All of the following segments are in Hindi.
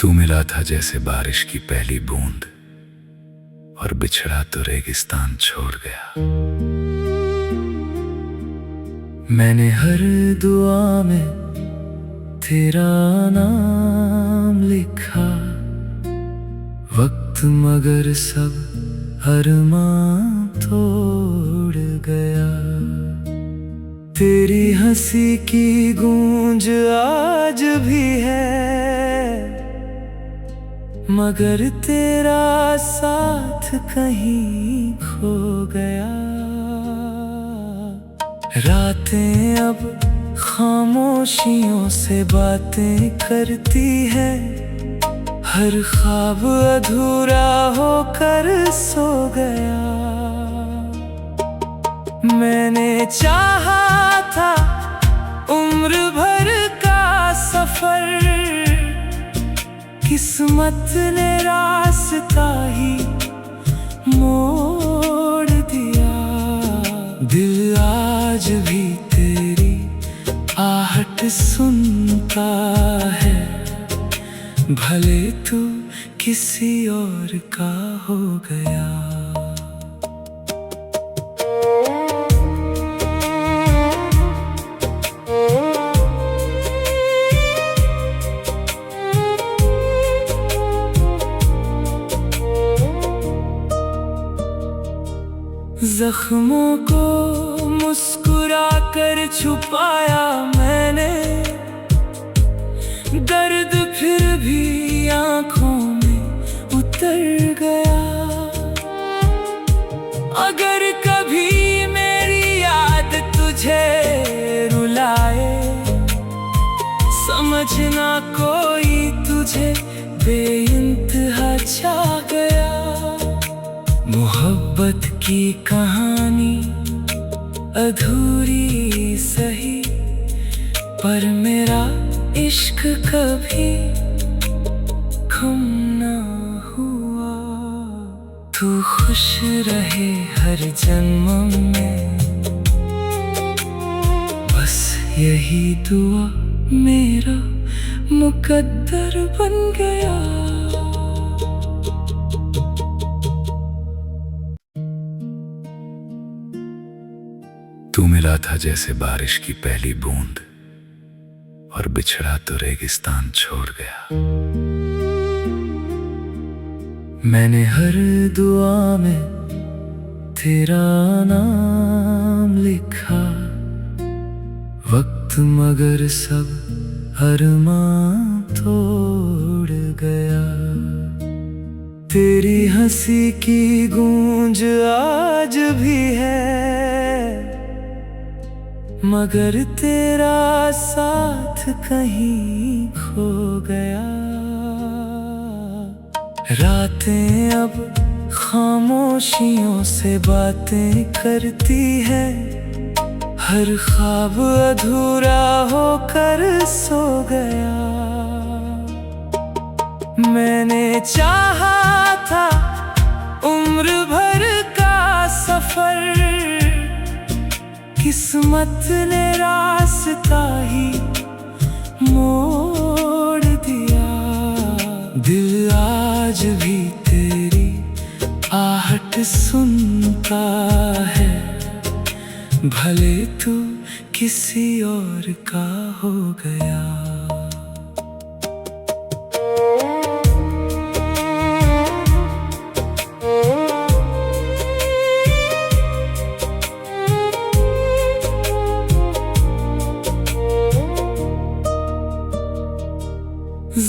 तू मिला था जैसे बारिश की पहली बूंद, और बिछड़ा तो रेगिस्तान छोड़ गया। मैंने हर दुआ में तेरा नाम लिखा, वक्त मगर सब अरमां तोड़ गया। तेरी हंसी की गूंज आज भी है, मगर तेरा साथ कहीं खो गया। रातें अब खामोशियों से बातें करती है, हर ख्वाब अधूरा होकर सो गया। मैंने चाहा था उम्र भर का सफर, किस्मत ने रास्ता ही मोड़ दिया। दिल आज भी तेरी आहट सुनता है, भले तू किसी और का हो गया। जख्मों को मुस्कुरा कर छुपाया मैंने, दर्द फिर भी आंखों में उतर गया। अगर कभी मेरी याद तुझे रुलाए, समझना कोई तुझे बेइंतहा छा गया। मोहब्बत की कहानी अधूरी सही, पर मेरा इश्क कभी गुम न हुआ। तू खुश रहे हर जन्म में, बस यही दुआ मेरा मुकद्दर बन गया। तू मिला था जैसे बारिश की पहली बूंद, और बिछड़ा तो रेगिस्तान छोड़ गया। मैंने हर दुआ में तेरा नाम लिखा, वक्त मगर सब अरमां तोड़ गया। तेरी हंसी की गूंज आज भी है, मगर तेरा साथ कहीं खो गया। रातें अब खामोशियों से बातें करती है, हर ख्वाब अधूरा होकर सो गया। मैंने चाहा था उम्र भर का सफर, किस्मत ने रास्ता ही मोड़ दिया। दिल आज भी तेरी आहट सुनता है, भले तू किसी और का हो गया।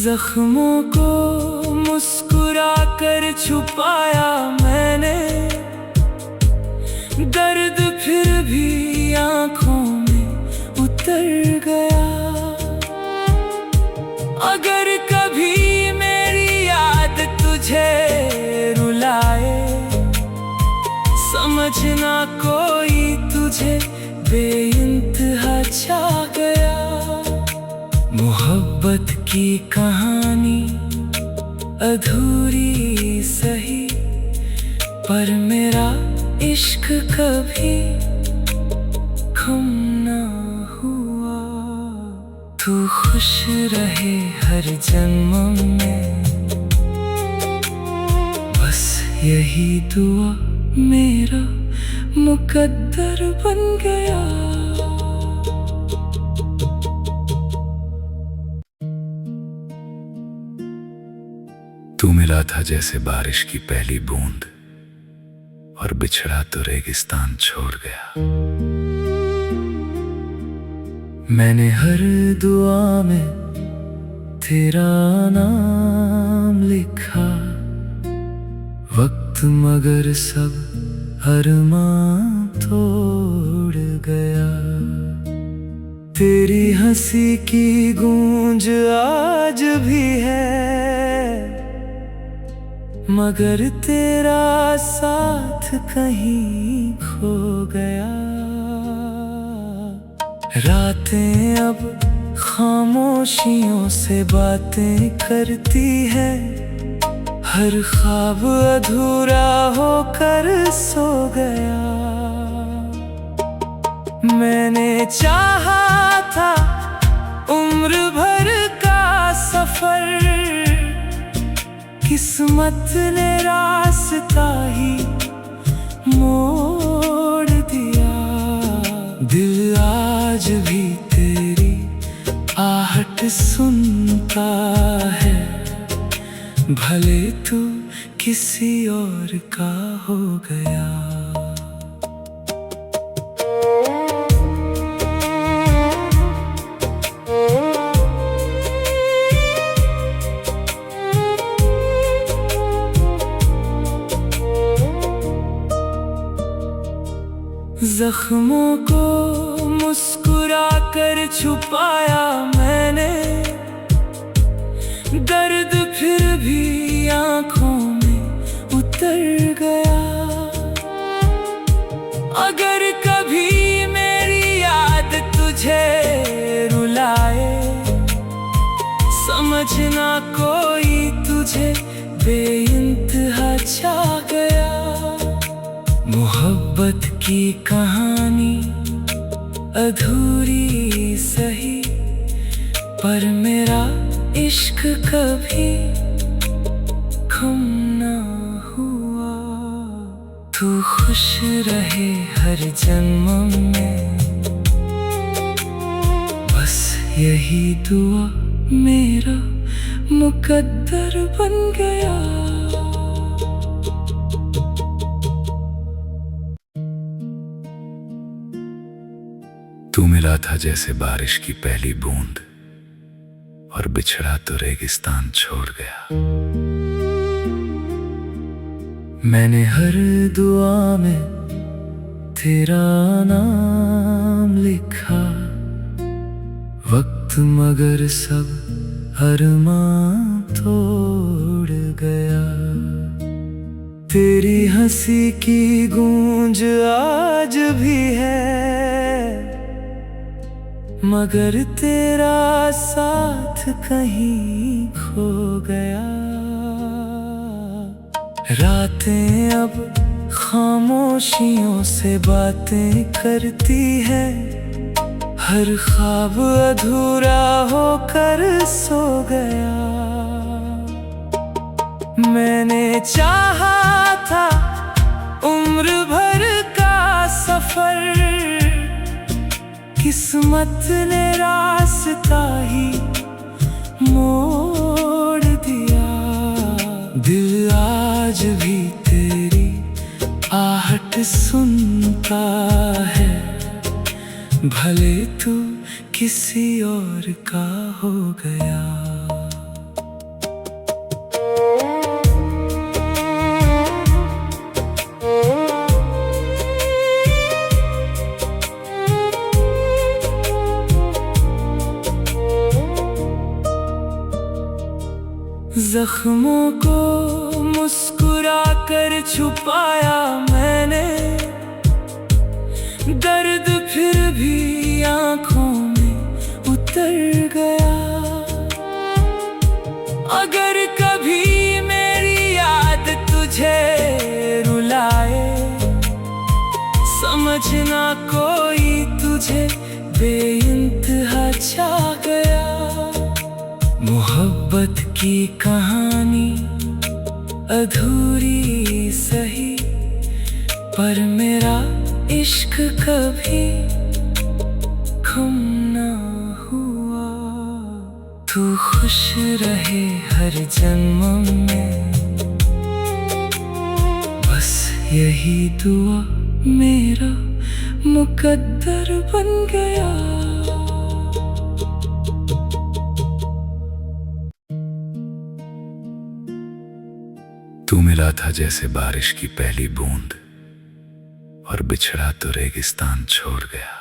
जख्मों को मुस्कुरा कर छुपाया मैंने, दर्द फिर भी आंखों में उतर गया। अगर कभी मेरी याद तुझे रुलाए, समझना कोई तुझे बेइंतहा छा गया। मोहब्बत की कहानी अधूरी सही, पर मेरा इश्क कभी गुम न हुआ। तू खुश रहे हर जन्म में, बस यही दुआ मेरा मुकद्दर बन गया। तू मिला था जैसे बारिश की पहली बूंद, और बिछड़ा तो रेगिस्तान छोड़ गया। मैंने हर दुआ में तेरा नाम लिखा, वक्त मगर सब अरमां तोड़ गया। तेरी हंसी की गूंज आज भी है, मगर तेरा साथ कहीं खो गया। रातें अब खामोशियों से बातें करती है, हर ख्वाब अधूरा होकर सो गया। मैंने चाहा था उम्र भर का सफर, किस्मत ने रास्ता ही मोड़ दिया। दिल आज भी तेरी आहट सुनता है, भले तू किसी और का हो गया। जख्मों को मुस्कुरा कर छुपाया मैंने, दर्द फिर भी आंखों में उतर गया। अगर कभी मेरी याद तुझे रुलाए, समझना कोई तुझे बेइंतहा छा गया। मोहब्बत की कहानी अधूरी सही, पर मेरा इश्क कभी गुम ना हुआ। तू खुश रहे हर जन्म में, बस यही दुआ मेरा मुकद्दर बन गया। तू मिला था जैसे बारिश की पहली बूंद, और बिछड़ा तो रेगिस्तान छोड़ गया। मैंने हर दुआ में तेरा नाम लिखा, वक्त मगर सब अरमां तोड़ गया। तेरी हंसी की गूंज आज भी है, मगर तेरा साथ कहीं खो गया। रातें अब खामोशियों से बातें करती है, हर ख्वाब अधूरा होकर सो गया। मैंने चाहा था उम्र भर का सफर, किस्मत ने रास्ता ही मोड़ दिया। दिल आज भी तेरी आहट सुनता है, भले तू किसी और का हो गया। जख्मों को मुस्कुरा कर छुपाया मैंने, दर्द फिर भी आंखों में उतर गया। अगर कभी मेरी याद तुझे रुलाए, समझना कोई तुझे बेइंतहा छा गया। मोहब्बत की कहानी अधूरी सही, पर मेरा इश्क कभी कम ना हुआ। तू खुश रहे हर जन्म में, बस यही दुआ मेरा मुकद्दर बन गया। तू मिला था जैसे बारिश की पहली बूंद, और बिछड़ा तो रेगिस्तान छोड़ गया।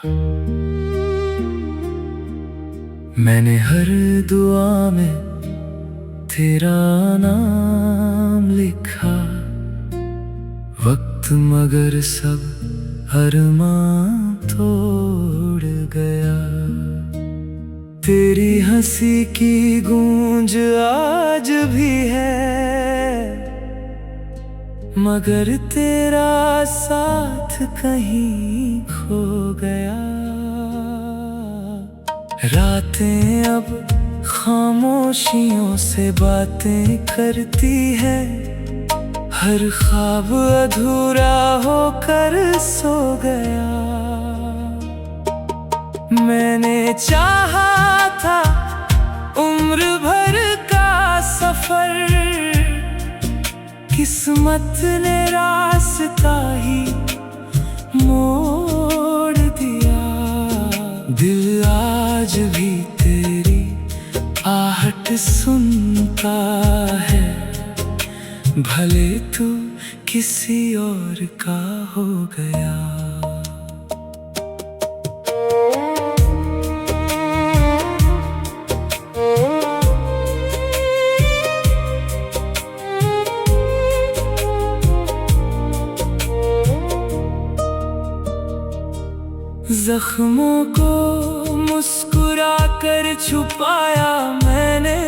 मैंने हर दुआ में तेरा नाम लिखा, वक्त मगर सब अरमां तोड़ गया। तेरी हंसी की गूंज आज भी है, मगर तेरा साथ कहीं खो गया। रातें अब खामोशियों से बातें करती है, हर ख्वाब अधूरा होकर सो गया। मैंने चाहा था उम्र भर का सफर, किस्मत ने रास्ता ही मोड़ दिया। दिल आज भी तेरी आहट सुनता है, भले तू किसी और का हो गया। जख्मों को मुस्कुरा कर छुपाया मैंने,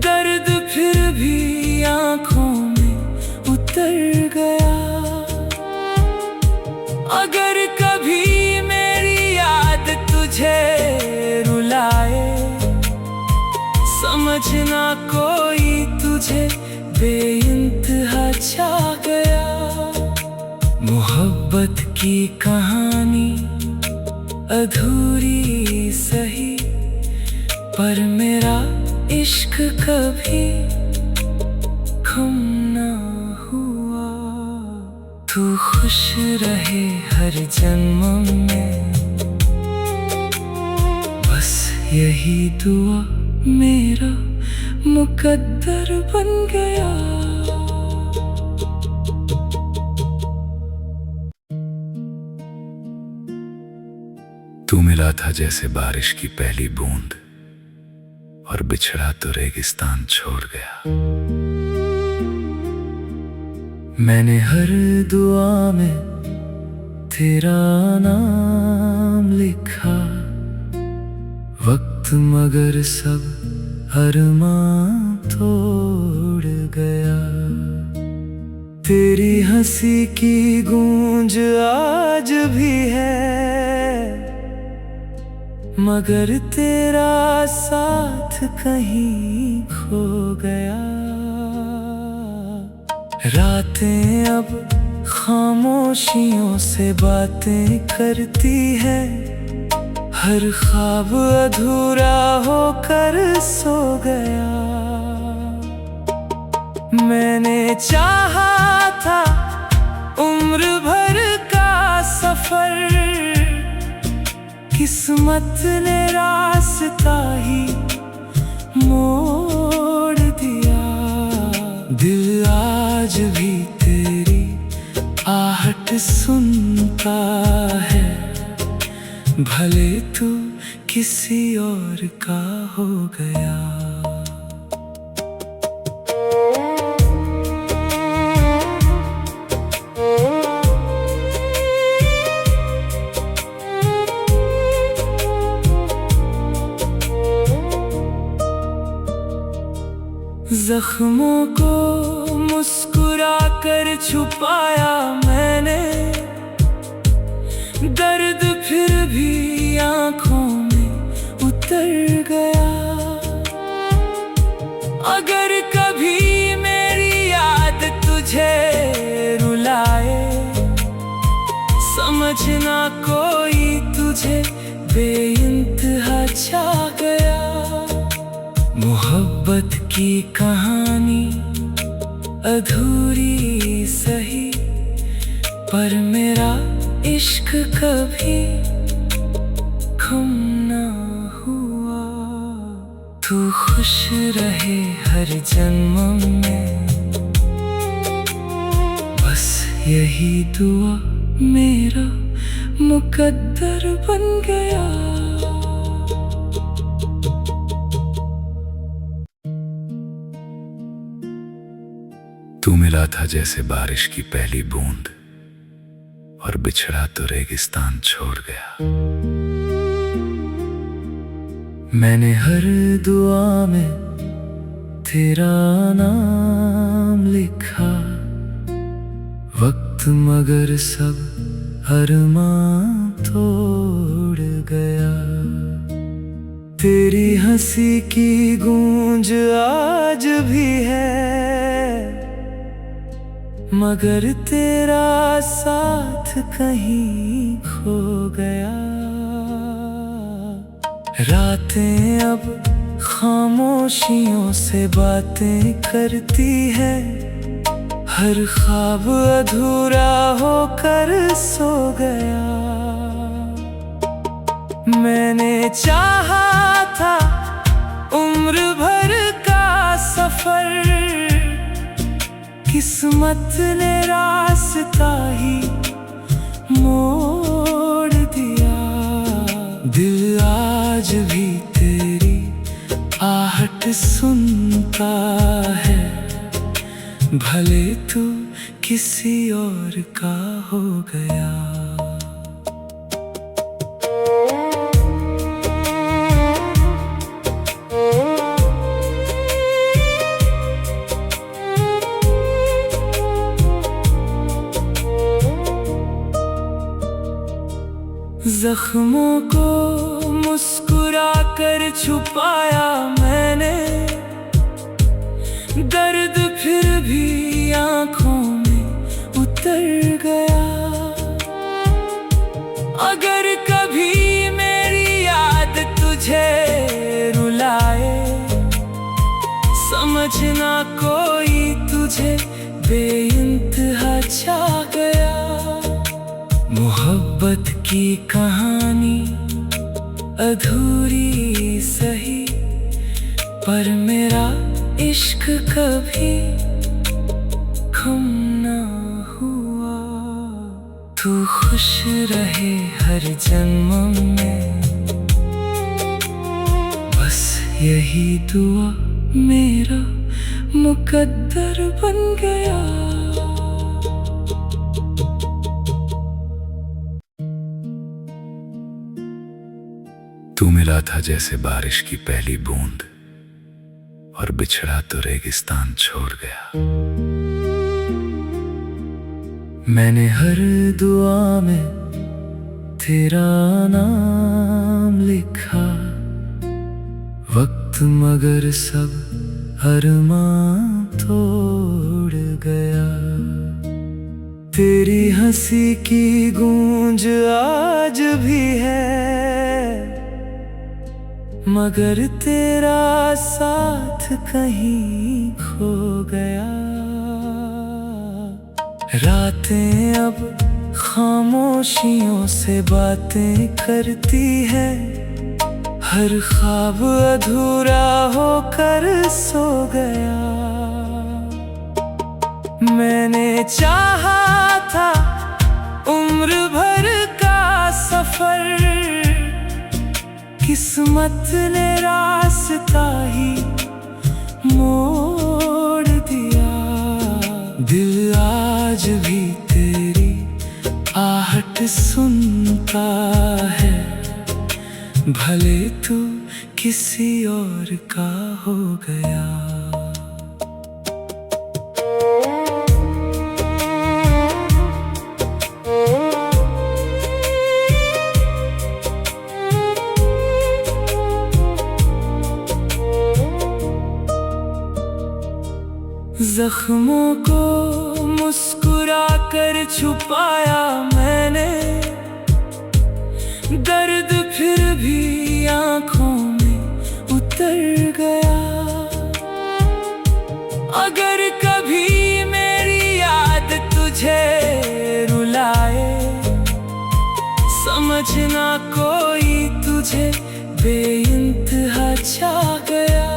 दर्द फिर भी आंखों में उतर गया। अगर कभी मेरी याद तुझे रुलाए, समझना कोई तुझे बेइंतहा छा गया। मोहब्बत की कहानी अधूरी सही, पर मेरा इश्क कभी कम ना हुआ। तू खुश रहे हर जन्म में, बस यही दुआ मेरा मुकद्दर बन गया। तू मिला था जैसे बारिश की पहली बूंद, और बिछड़ा तो रेगिस्तान छोड़ गया। मैंने हर दुआ में तेरा नाम लिखा, वक्त मगर सब अरमां तोड़ गया। तेरी हंसी की गूंज आज भी है, मगर तेरा साथ कहीं खो गया। रातें अब खामोशियों से बातें करती है, हर ख्वाब अधूरा होकर सो गया। मैंने चाहा था उम्र भर का सफर, किस्मत ने रास्ता ही मोड़ दिया। दिल आज भी तेरी आहट सुनता है, भले तू किसी और का हो गया। जख्मों को मुस्कुरा कर छुपाया मैंने, दर्द फिर भी आंखों में उतर गया। अगर कभी मेरी याद तुझे रुलाए, समझना कोई तुझे बेइंतहा चाह गया। मोहब्बत की कहानी अधूरी सही, पर मेरा इश्क कभी कम ना हुआ। तू खुश रहे हर जन्म में, बस यही दुआ मेरा मुकद्दर बन गया। तू मिला था जैसे बारिश की पहली बूंद, और बिछड़ा तो रेगिस्तान छोड़ गया। मैंने हर दुआ में तेरा नाम लिखा, वक्त मगर सब अरमां तोड़ गया। तेरी हंसी की गूंज आज भी है, मगर तेरा साथ कहीं खो गया। रातें अब खामोशियों से बातें करती है, हर ख्वाब अधूरा होकर सो गया। मैंने चाहा था उम्र भर का सफर, किस्मत ने रास्ता ही मोड़ दिया। दिल आज भी तेरी आहट सुनता है, भले तू किसी और का हो गया। जख्मों को मुस्कुरा कर छुपाया मैंने, दर्द फिर भी आंखों में उतर गया। अगर कभी मेरी याद तुझे रुलाए, समझना कोई तुझे बेइंतहा चाह गया। मोहब्बत की कहानी अधूरी सही, पर मेरा इश्क कभी कम ना हुआ। तू खुश रहे हर जन्म में, बस यही दुआ मेरा मुकद्दर बन गया। तू मिला था जैसे बारिश की पहली बूंद, और बिछड़ा तो रेगिस्तान छोड़ गया। मैंने हर दुआ में तेरा नाम लिखा, वक्त मगर सब अरमां तोड़ गया। तेरी हंसी की गूंज आज भी है, मगर तेरा साथ कहीं खो गया। रातें अब खामोशियों से बातें करती है, हर ख्वाब अधूरा होकर सो गया। मैंने चाहा था उम्र भर का सफर, किस्मत ने रास्ता ही मोड़ दिया। दिल आज भी तेरी आहट सुनता है, भले तू किसी और का हो गया। जख्मों को मुस्कुरा कर छुपाया मैंने, दर्द फिर भी आंखों में उतर गया। अगर कभी मेरी याद तुझे रुलाए, समझना कोई तुझे बेइंतहा छा गया।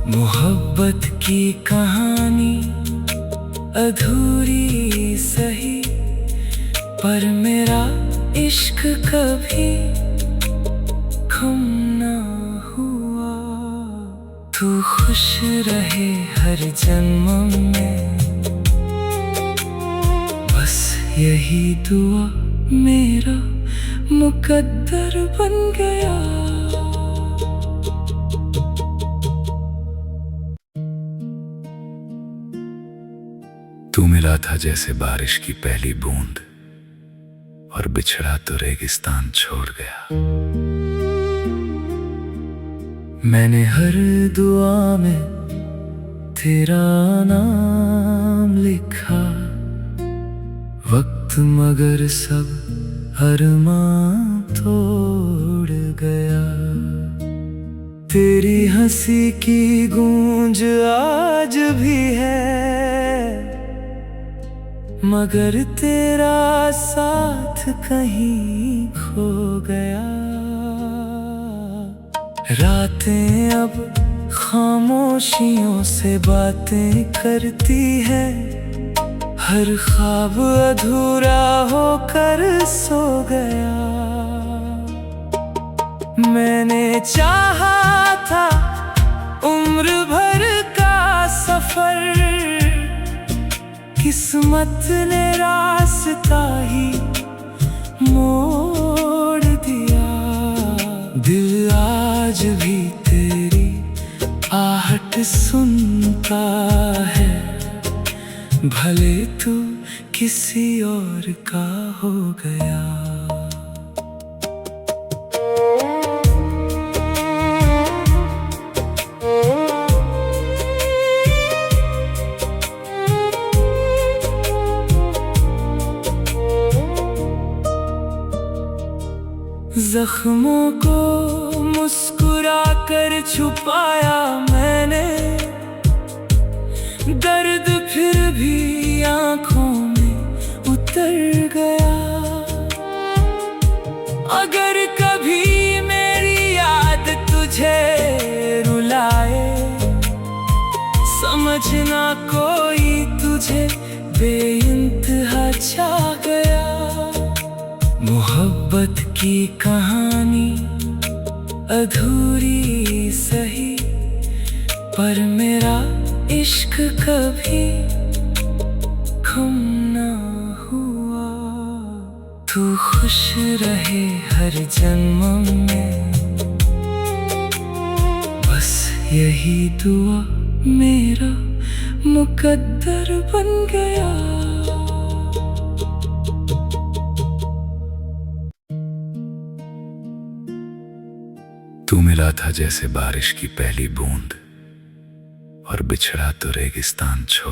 मोहब्बत की कहानी अधूरी सही, पर मेरा इश्क कभी कम ना हुआ। तू खुश रहे हर जन्म में, बस यही दुआ मेरा मुकद्दर बन गया। तू मिला था जैसे बारिश की पहली बूंद, और बिछड़ा तो रेगिस्तान छोड़ गया। मैंने हर दुआ में तेरा नाम लिखा, वक्त मगर सब अरमां तोड़ गया। तेरी हंसी की गूंज आज भी है, मगर तेरा साथ कहीं खो गया। रातें अब खामोशियों से बातें करती है, हर ख्वाब अधूरा होकर सो गया। मैंने चाहा था उम्र भर का सफर, किस्मत ने रास्ता ही मोड़ दिया। दिल आज भी तेरी आहट सुनता है, भले तू किसी और का हो गया। जख्मों को मुस्कुरा कर छुपाया मैंने, दर्द फिर भी आंखों में उतर गया। अगर कभी मेरी याद तुझे रुलाए, समझना कोई तुझे बेइंतहा छा गया। मोहब्बत की कहानी अधूरी सही, पर मेरा इश्क कभी कम ना हुआ। तू खुश रहे हर जन्म में, बस यही दुआ मेरा मुकद्दर बन गया। तू मिला था जैसे बारिश की पहली बूंद, और बिछड़ा तो रेगिस्तान छोड़